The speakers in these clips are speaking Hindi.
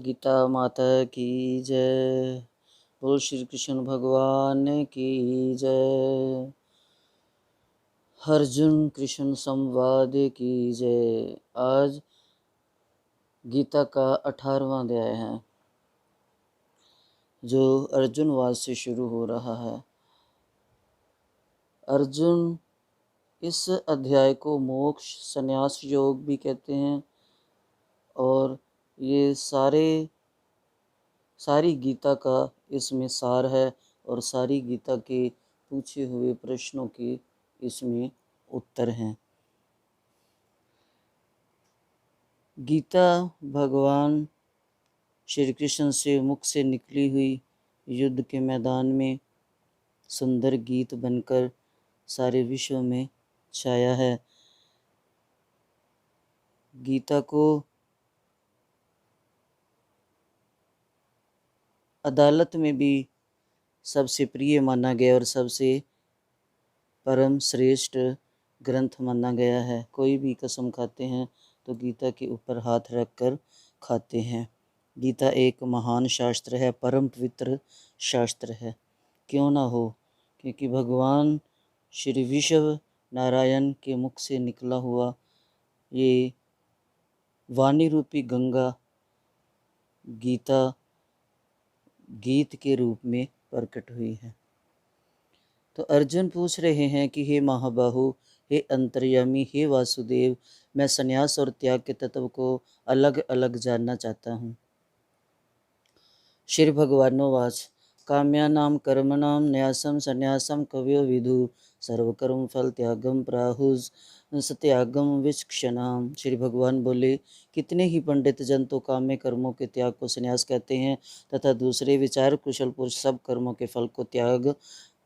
गीता माता की जय। बोल श्री कृष्ण भगवान की जय। अर्जुन कृष्ण संवाद की जय। आज गीता का 18वां अध्याय है जो अर्जुन वाद से शुरू हो रहा है। अर्जुन इस अध्याय को मोक्ष संन्यास योग भी कहते हैं और ये सारी गीता का इसमें सार है और सारी गीता के पूछे हुए प्रश्नों के इसमें उत्तर हैं। गीता भगवान श्री कृष्ण से मुख से निकली हुई युद्ध के मैदान में सुंदर गीत बनकर सारे विश्व में छाया है। गीता को अदालत में भी सबसे प्रिय माना गया और सबसे परम श्रेष्ठ ग्रंथ माना गया है। कोई भी कसम खाते हैं तो गीता के ऊपर हाथ रख कर खाते हैं। गीता एक महान शास्त्र है, परम पवित्र शास्त्र है। क्यों ना हो, क्योंकि भगवान श्री विश्व नारायण के मुख से निकला हुआ ये वाणी रूपी गंगा गीता गीत के रूप में प्रकट हुई है। तो अर्जुन पूछ रहे हैं कि हे महाबाहु, हे अंतर्यामी, हे वासुदेव, मैं संन्यास और त्याग के तत्व को अलग अलग जानना चाहता हूँ। श्री भगवानोवाच काम्यानां कर्मणां न्यासं संन्यासं कवयो विदु सर्वकर्म फल त्यागम प्राहुस सत्यागम विचक्षणाम। श्री भगवान बोले, कितने ही पंडित जन तो काम्य कर्मों के त्याग को संन्यास कहते हैं तथा दूसरे विचार कुशल पुरुष सब कर्मों के फल को त्याग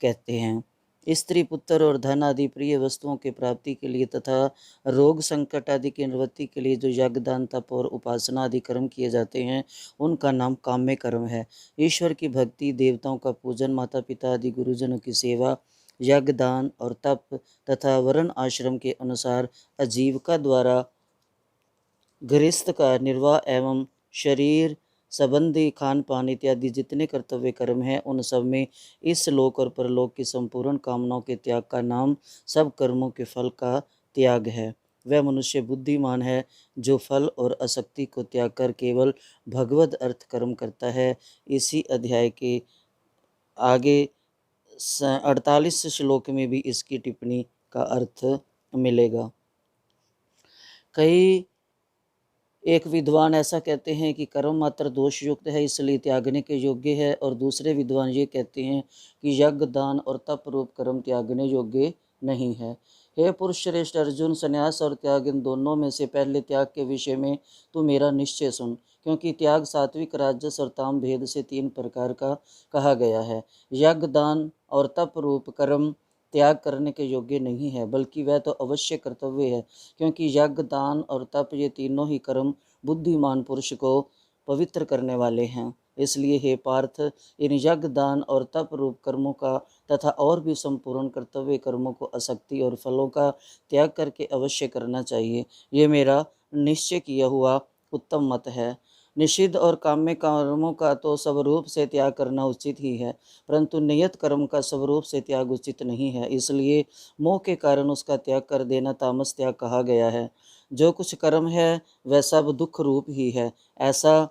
कहते हैं। स्त्री, पुत्र और धन आदि प्रिय वस्तुओं की प्राप्ति के लिए तथा रोग संकट आदि की निवृत्ति के लिए जो यज्ञ, दान, तप और उपासना आदि कर्म किए जाते हैं उनका नाम काम्य कर्म है। ईश्वर की भक्ति, देवताओं का पूजन, माता पिता आदि गुरुजनों की सेवा, यज्ञ, दान और तप तथा वर्ण आश्रम के अनुसार आजीविका द्वारा गृहस्थ का निर्वाह एवं शरीर संबंधी खान पान इत्यादि जितने कर्तव्य कर्म हैं उन सब में इस लोक और परलोक की संपूर्ण कामनाओं के त्याग का नाम सब कर्मों के फल का त्याग है। वह मनुष्य बुद्धिमान है जो फल और आसक्ति को त्याग कर केवल भगवद अर्थ कर्म करता है। इसी अध्याय के आगे 48 श्लोक में भी इसकी टिप्पणी का अर्थ मिलेगा। कई एक विद्वान ऐसा कहते हैं कि कर्म मात्र दोष युक्त है इसलिए त्यागने के योग्य है, और दूसरे विद्वान ये कहते हैं कि यज्ञ, दान और तप रूप कर्म त्यागने योग्य नहीं है। हे पुरुष श्रेष्ठ अर्जुन, संन्यास और त्याग इन दोनों में से पहले त्याग के विषय में तू मेरा निश्चय सुन, क्योंकि त्याग सात्विक, राजस और ताम भेद से 3 प्रकार का कहा गया है। यज्ञ, दान और तप रूप कर्म त्याग करने के योग्य नहीं है, बल्कि वह तो अवश्य कर्तव्य है, क्योंकि यज्ञ, दान और तप ये तीनों ही कर्म बुद्धिमान पुरुष को पवित्र करने वाले हैं। इसलिए हे पार्थ, इन यज्ञ, दान और तप रूप कर्मों का तथा और भी संपूर्ण कर्तव्य कर्मों को आसक्ति और फलों का त्याग करके अवश्य करना चाहिए। ये मेरा निश्चय किया हुआ उत्तम मत है। निषिद्ध और काम्य कर्मों का तो स्वरूप से त्याग करना उचित ही है, परंतु नियत कर्म का स्वरूप से त्याग उचित नहीं है, इसलिए मोह के कारण उसका त्याग कर देना तामस त्याग कहा गया है। जो कुछ कर्म है वह सब दुख रूप ही है, ऐसा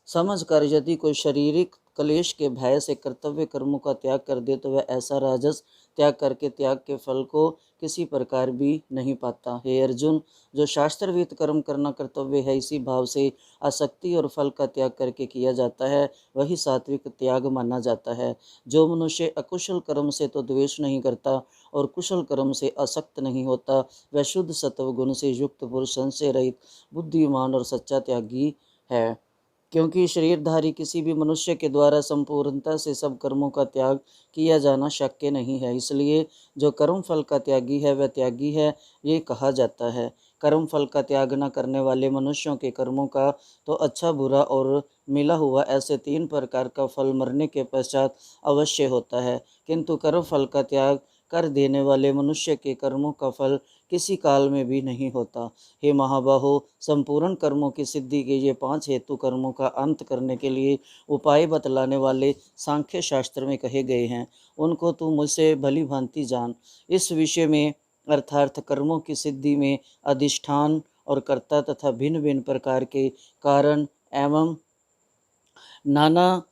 समझकर यदि कोई शारीरिक क्लेश के भय से कर्तव्य कर्मों का त्याग कर दे तो वह ऐसा राजस त्याग करके त्याग के फल को किसी प्रकार भी नहीं पाता। हे अर्जुन, जो शास्त्रविहित कर्म करना कर्तव्य है इसी भाव से आसक्ति और फल का त्याग करके किया जाता है वही सात्विक त्याग माना जाता है। जो मनुष्य अकुशल कर्म से तो द्वेष नहीं करता और कुशल कर्म से आसक्त नहीं होता वह शुद्ध सत्व गुण से युक्त पुरुष, संशय रहित, बुद्धिमान और सच्चा त्यागी है। क्योंकि शरीरधारी किसी भी मनुष्य के द्वारा संपूर्णता से सब कर्मों का त्याग किया जाना शक्य नहीं है, इसलिए जो कर्म फल का त्यागी है वह त्यागी है ये कहा जाता है। कर्म फल का त्याग न करने वाले मनुष्यों के कर्मों का तो अच्छा, बुरा और मिला हुआ ऐसे 3 प्रकार का फल मरने के पश्चात अवश्य होता है, किंतु कर्म फल का त्याग कर देने वाले मनुष्य के कर्मों का फल किसी काल में भी नहीं होता। हे महाबाहो, संपूर्ण कर्मों की सिद्धि के ये 5 हेतु कर्मों का अंत करने के लिए उपाय बतलाने वाले सांख्य शास्त्र में कहे गए हैं, उनको तू मुझसे भली भांति जान। इस विषय में अर्थात कर्मों की सिद्धि में अधिष्ठान और कर्ता तथा भिन्न भिन्न प्रकार के कारण एवं नाना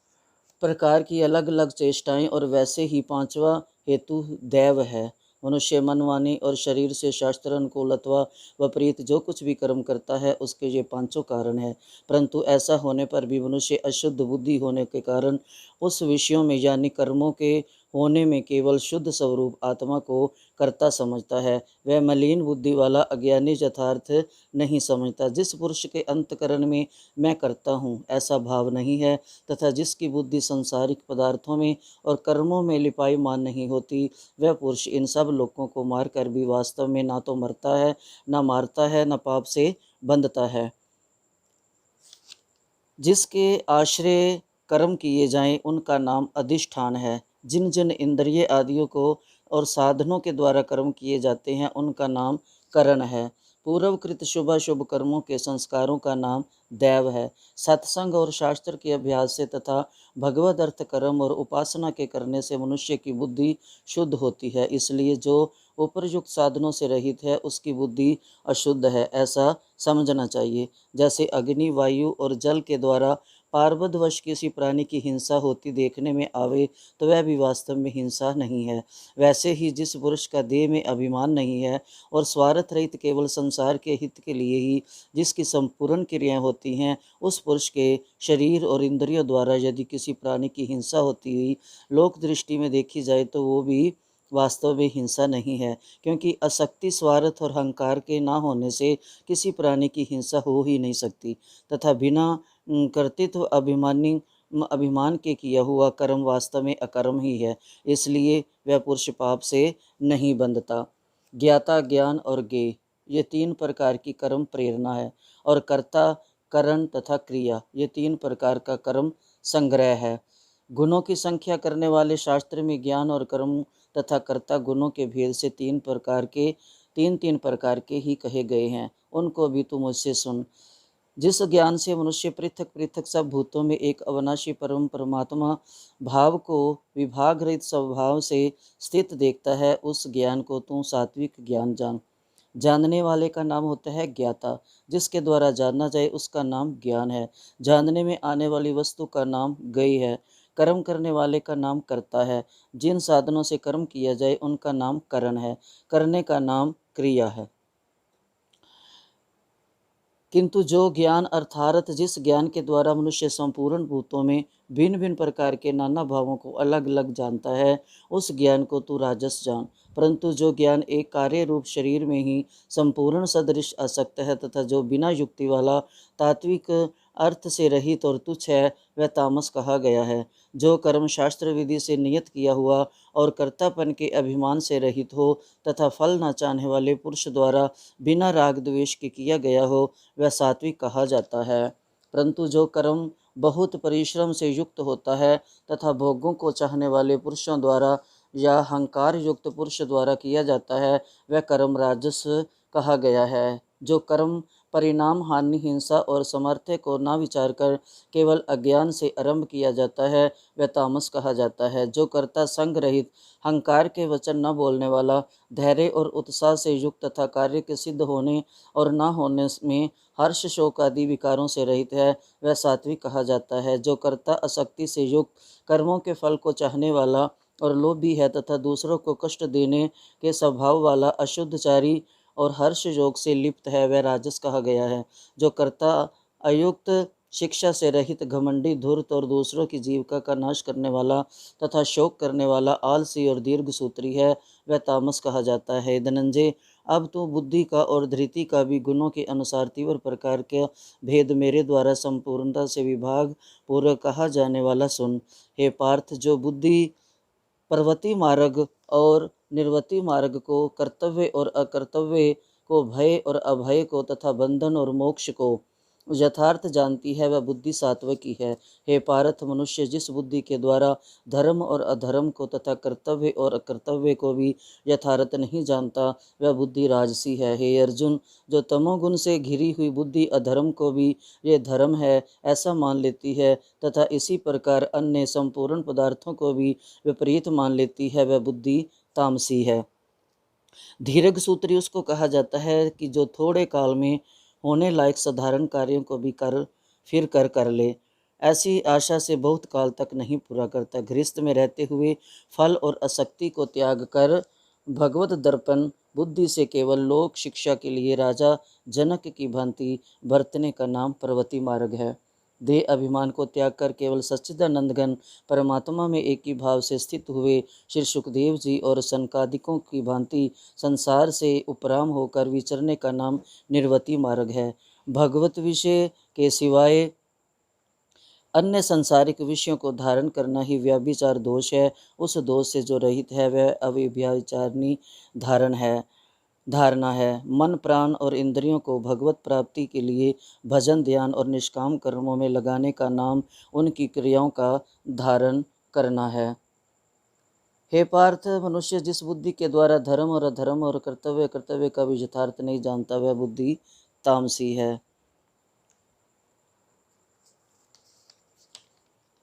प्रकार की अलग अलग चेष्टाएं और वैसे ही 5वां हेतु दैव है। मनुष्य मन, वाणी और शरीर से शास्त्र अनुकूल अथवा विपरीत जो कुछ भी कर्म करता है उसके ये 5 कारण है। परंतु ऐसा होने पर भी मनुष्य अशुद्ध बुद्धि होने के कारण उस विषयों में यानी कर्मों के होने में केवल शुद्ध स्वरूप आत्मा को कर्ता समझता है। वह मलिन बुद्धि वाला अज्ञानी यथार्थ नहीं समझता। जिस पुरुष के अंतकरण में मैं करता हूँ ऐसा भाव नहीं है तथा जिसकी बुद्धि संसारिक पदार्थों में और कर्मों में लिपाईमान नहीं होती, वह पुरुष इन सब लोगों को मारकर भी वास्तव में ना तो मरता है, न मारता है, न पाप से बंधता है। जिसके आश्रय कर्म किए जाएं उनका नाम अधिष्ठान है। जिन जिन इंद्रिय आदियों को और साधनों के द्वारा कर्म किए जाते हैं उनका नाम करण है। पूर्वकृत शुभ शुभ कर्मों के संस्कारों का नाम दैव है। सत्संग और शास्त्र के अभ्यास से तथा भगवद अर्थ कर्म और उपासना के करने से मनुष्य की बुद्धि शुद्ध होती है। इसलिए जो उपरयुक्त साधनों से रहित है उसकी बुद्धि अशुद्ध है, ऐसा समझना चाहिए। जैसे अग्नि, वायु और जल के द्वारा पार्वदवश किसी प्राणी की हिंसा होती देखने में आवे तो वह भी वास्तव में हिंसा नहीं है। वैसे ही जिस पुरुष का देह में अभिमान नहीं है और स्वार्थ रहित केवल संसार के हित के लिए ही जिसकी संपूर्ण क्रियाएं होती हैं, उस पुरुष के शरीर और इंद्रियों द्वारा यदि किसी प्राणी की हिंसा होती हुई लोक दृष्टि में देखी जाए तो वो भी वास्तव में हिंसा नहीं है, क्योंकि आसक्ति, स्वार्थ और अहंकार के ना होने से किसी प्राणी की हिंसा हो ही नहीं सकती तथा बिना कर्तृत्व अभिमान के किया हुआ कर्म वास्तव में अकर्म ही है। इसलिए वह पुरुष पाप से नहीं बंधता। ज्ञाता, ज्ञान और ज्ञेय ये 3 प्रकार की कर्म प्रेरणा है और कर्ता, करण तथा क्रिया ये 3 प्रकार का कर्म संग्रह है। गुणों की संख्या करने वाले शास्त्र में ज्ञान और कर्म तथा कर्ता गुणों के भेद से 3 प्रकार के ही कहे गए हैं। उनको भी तू मुझसे सुन। जिस ज्ञान से मनुष्य पृथक पृथक सब भूतों में एक अविनाशी परम परमात्मा भाव को विभाग रहित स्वभाव से स्थित देखता है, उस ज्ञान को तू सात्विक ज्ञान जान। जानने वाले का नाम होता है ज्ञाता। जिसके द्वारा जानना जाए उसका नाम ज्ञान है। जानने में आने वाली वस्तु का नाम ज्ञेय है। कर्म करने वाले का नाम कर्ता है। जिन साधनों से कर्म किया जाए उनका नाम करण है। करने का नाम क्रिया है। किंतु जो ज्ञान अर्थात जिस ज्ञान के द्वारा मनुष्य संपूर्ण भूतों में भिन्न भिन्न प्रकार के नाना भावों को अलग अलग जानता है, उस ज्ञान को तू राजस जान। परंतु जो ज्ञान एक कार्य रूप शरीर में ही संपूर्ण सदृश आसक्त है तथा जो बिना युक्ति वाला तात्विक अर्थ से रहित और तुच्छ है, वह तामस कहा गया है। जो कर्म शास्त्र विधि से नियत किया हुआ और कर्तापन के अभिमान से रहित हो तथा फल न चाहने वाले पुरुष द्वारा बिना राग द्वेष के किया गया हो, वह सात्विक कहा जाता है। परंतु जो कर्म बहुत परिश्रम से युक्त होता है तथा भोगों को चाहने वाले पुरुषों द्वारा या अहंकार युक्त पुरुष द्वारा किया जाता है, वह कर्म राजस कहा गया है। जो कर्म परिणाम, हानि, हिंसा और सामर्थ्य को ना विचार कर केवल अज्ञान से आरंभ किया जाता है, वह तामस कहा जाता है। जो कर्ता संग रहित, अहंकार के वचन न बोलने वाला, धैर्य और उत्साह से युक्त तथा कार्य के सिद्ध होने और न होने में हर्ष, शोक आदि विकारों से रहित है, वह सात्विक कहा जाता है। जो कर्ता आसक्ति से युक्त, कर्मों के फल को चाहने वाला और लोभी है तथा दूसरों को कष्ट देने के स्वभाव वाला, अशुद्धचारी और हर्ष योग से लिप्त है, वह राजस कहा गया है। जो कर्ता अयुक्त, शिक्षा से रहित, घमंडी, धूर्त और दूसरों की जीविका का नाश करने वाला तथा शोक करने वाला, आलसी और दीर्घ सूत्री है, वह तामस कहा जाता है। धनंजय, अब तो बुद्धि का और धृति का भी गुणों के अनुसार तीव्र प्रकार के भेद मेरे द्वारा संपूर्णता से विभाग पूर्वक कहा जाने वाला सुन। हे पार्थ, जो बुद्धि प्रवृत्ति मार्ग और निर्वृत्ति मार्ग को, कर्तव्य और अकर्तव्य को, भय और अभय को तथा बंधन और मोक्ष को यथार्थ जानती है वह बुद्धि सात्विकी है। हे पार्थ, मनुष्य जिस बुद्धि के द्वारा धर्म और अधर्म को तथा कर्तव्य और अकर्तव्य को भी यथार्थ नहीं जानता, वह बुद्धि राजसी है। हे अर्जुन, जो तमोगुण से घिरी हुई बुद्धि अधर्म को भी ये धर्म है ऐसा मान लेती है तथा इसी प्रकार अन्य संपूर्ण पदार्थों को भी विपरीत मान लेती है, वह बुद्धि तामसी है। दीर्घ सूत्री उसको कहा जाता है कि जो थोड़े काल में होने लायक साधारण कार्यों को भी कर ले, ऐसी आशा से बहुत काल तक नहीं पूरा करता। गृहस्थ में रहते हुए फल और आसक्ति को त्याग कर भगवत दर्पण बुद्धि से केवल लोक शिक्षा के लिए राजा जनक की भांति बरतने का नाम पर्वती मार्ग है। देह अभिमान को त्याग कर केवल सच्चिदानंद घन परमात्मा में एक ही भाव से स्थित हुए श्री सुखदेव जी और सनकादिकों की भांति संसार से उपराम होकर विचरने का नाम निर्वती मार्ग है। भगवत विषय के सिवाय अन्य सांसारिक विषयों को धारण करना ही व्यभिचार दोष है। उस दोष से जो रहित है वह अव्यभिचारिणी धारणा है। मन, प्राण और इंद्रियों को भगवत प्राप्ति के लिए भजन, ध्यान और निष्काम कर्मों में लगाने का नाम उनकी क्रियाओं का धारण करना है। हे पार्थ, मनुष्य जिस बुद्धि के द्वारा धर्म और अधर्म और कर्तव्य का भी यथार्थ नहीं जानता, वह बुद्धि तामसी है।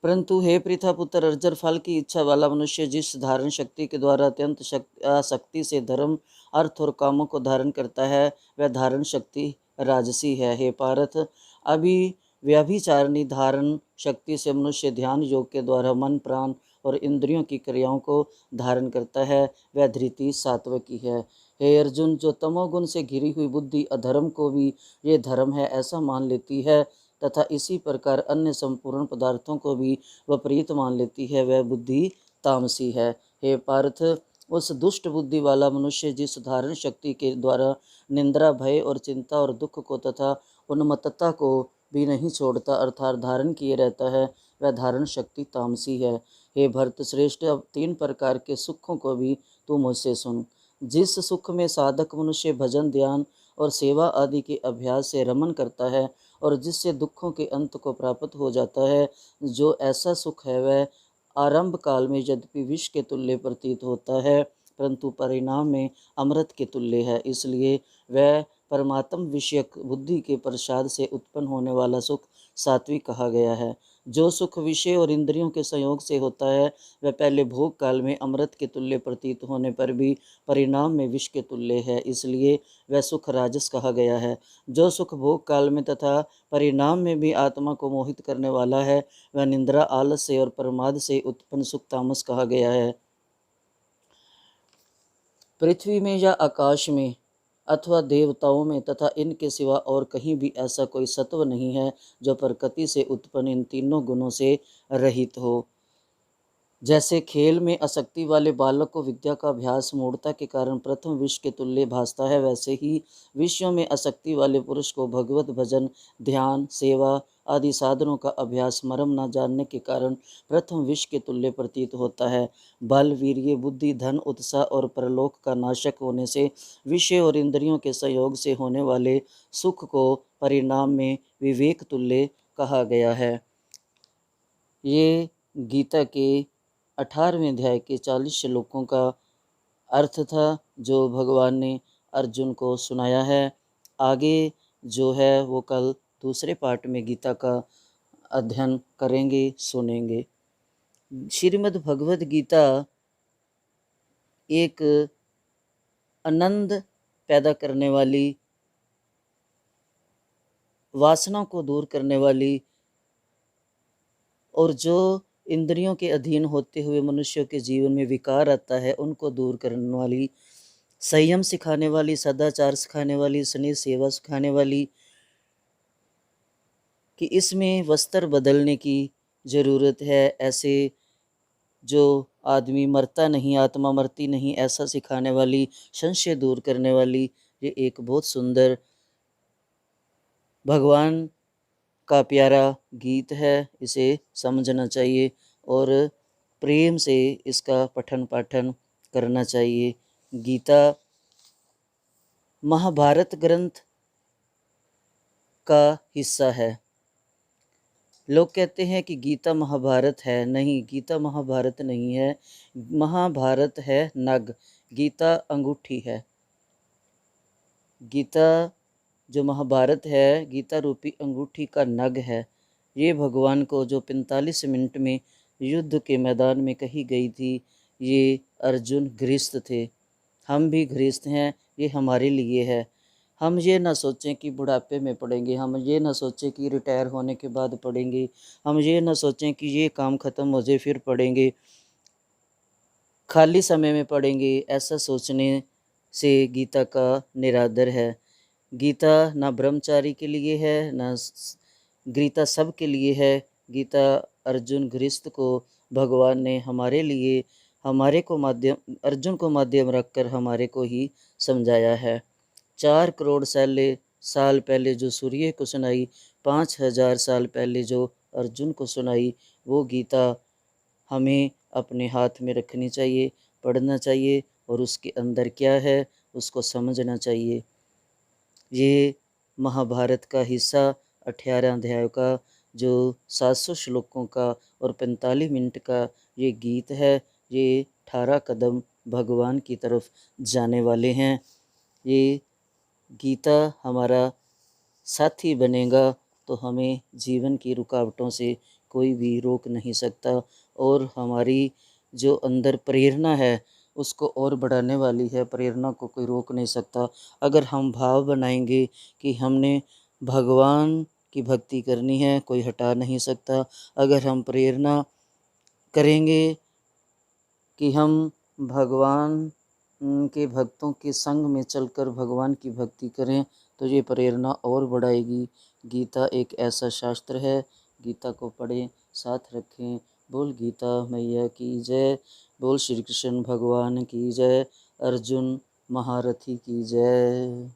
परंतु हे पृथा पुत्र अर्जुन, फल की इच्छा वाला मनुष्य जिस धारण शक्ति के द्वारा अत्यंत आसक्ति से धर्म, अर्थ और कामों को धारण करता है, वह धारण शक्ति राजसी है। हे पार्थ, अभी व्यभिचारिणी धारण शक्ति से मनुष्य ध्यान योग के द्वारा मन, प्राण और इंद्रियों की क्रियाओं को धारण करता है, वह धृति सात्विकी है। हे अर्जुन, जो तमोगुण से घिरी हुई बुद्धि अधर्म को भी ये धर्म है ऐसा मान लेती है तथा इसी प्रकार अन्य संपूर्ण पदार्थों को भी विपरीत मान लेती है, वह बुद्धि तामसी है। हे पार्थ, उस दुष्ट बुद्धि वाला मनुष्य जिस धारण शक्ति के द्वारा निंद्रा, भय और चिंता और दुख को तथा उन्मत्तता को भी नहीं छोड़ता अर्थात धारण किए रहता है, वह धारण शक्ति तामसी है। हे भरत श्रेष्ठ, अब 3 प्रकार के सुखों को भी तू मुझसे सुन। जिस सुख में साधक मनुष्य भजन, ध्यान और सेवा आदि के अभ्यास से रमण करता है और जिससे दुखों के अंत को प्राप्त हो जाता है, जो ऐसा सुख है वह आरंभ काल में यद्यपि विष के तुल्य प्रतीत होता है, परंतु परिणाम में अमृत के तुल्य है। इसलिए वह परमात्म विषयक बुद्धि के प्रसाद से उत्पन्न होने वाला सुख सात्विक कहा गया है। जो सुख विषय और इंद्रियों के संयोग से होता है, वह पहले भोग काल में अमृत के तुल्य प्रतीत होने पर भी परिणाम में विष के तुल्य है, इसलिए वह सुख राजस कहा गया है। जो सुख भोग काल में तथा परिणाम में भी आत्मा को मोहित करने वाला है, वह निंद्रा, आलस्य और प्रमाद से उत्पन्न सुख तामस कहा गया है। पृथ्वी में या आकाश में अथवा देवताओं में तथा इनके सिवा और कहीं भी ऐसा कोई सत्व नहीं है जो प्रकृति से उत्पन्न इन तीनों गुणों से रहित हो। जैसे खेल में आसक्ति वाले बालक को विद्या का अभ्यास मूढ़ता के कारण प्रथम विष के तुल्य भासता है, वैसे ही विषयों में आसक्ति वाले पुरुष को भगवत भजन, ध्यान, सेवा आदि साधनों का अभ्यास मर्म न जानने के कारण प्रथम विष के तुल्य प्रतीत होता है। बल, वीर्य, बुद्धि, धन, उत्साह और परलोक का नाशक होने से विषय और इंद्रियों के संयोग से होने वाले सुख को परिणाम में विवेक तुल्य कहा गया है। ये गीता के 18वें अध्याय के 40 श्लोकों का अर्थ था जो भगवान ने अर्जुन को सुनाया है। आगे जो है वो कल दूसरे पार्ट में गीता का अध्ययन करेंगे, सुनेंगे। श्रीमद् भगवद गीता एक आनंद पैदा करने वाली, वासना को दूर करने वाली और जो इंद्रियों के अधीन होते हुए मनुष्यों के जीवन में विकार आता है उनको दूर करने वाली, संयम सिखाने वाली, सदाचार सिखाने वाली, स्नेह सेवा सिखाने वाली, कि इसमें वस्त्र बदलने की ज़रूरत है, ऐसे जो आदमी मरता नहीं, आत्मा मरती नहीं, ऐसा सिखाने वाली, संशय दूर करने वाली, ये एक बहुत सुंदर भगवान का प्यारा गीत है। इसे समझना चाहिए और प्रेम से इसका पठन पाठन करना चाहिए। गीता महाभारत ग्रंथ का हिस्सा है। लोग कहते हैं कि गीता महाभारत है, नहीं, गीता महाभारत नहीं है। महाभारत है नग, गीता अंगूठी है। गीता जो महाभारत है, गीता रूपी अंगूठी का नग है। ये भगवान को जो 45 मिनट में युद्ध के मैदान में कही गई थी, ये अर्जुन गृहस्थ थे, हम भी गृहस्थ हैं, ये हमारे लिए है। हम ये ना सोचें कि बुढ़ापे में पढ़ेंगे, हम ये ना सोचें कि रिटायर होने के बाद पढ़ेंगे, हम ये ना सोचें कि ये काम ख़त्म हो जाए फिर पढ़ेंगे, खाली समय में पढ़ेंगे। ऐसा सोचने से गीता का निरादर है। गीता ना ब्रह्मचारी के लिए है, ना गीता सब के लिए है। गीता अर्जुन गृहस्थ को भगवान ने हमारे लिए, हमारे को माध्यम, अर्जुन को माध्यम रखकर हमारे को ही समझाया है। 4 करोड़ साल पहले जो सूर्य को सुनाई, 5000 साल पहले जो अर्जुन को सुनाई, वो गीता हमें अपने हाथ में रखनी चाहिए, पढ़ना चाहिए और उसके अंदर क्या है उसको समझना चाहिए। ये महाभारत का हिस्सा 18 अध्याय का जो 700 श्लोकों का और 45 मिनट का ये गीत है, ये 18 कदम भगवान की तरफ जाने वाले हैं। ये गीता हमारा साथी बनेगा तो हमें जीवन की रुकावटों से कोई भी रोक नहीं सकता, और हमारी जो अंदर प्रेरणा है उसको और बढ़ाने वाली है। प्रेरणा को कोई रोक नहीं सकता। अगर हम भाव बनाएंगे कि हमने भगवान की भक्ति करनी है, कोई हटा नहीं सकता। अगर हम प्रेरणा करेंगे कि हम भगवान के भक्तों के संग में चलकर भगवान की भक्ति करें, तो ये प्रेरणा और बढ़ाएगी। गीता एक ऐसा शास्त्र है, गीता को पढ़ें, साथ रखें। बोल गीता मैया की जय, बोल श्री कृष्ण भगवान की जय, अर्जुन महारथी की जय।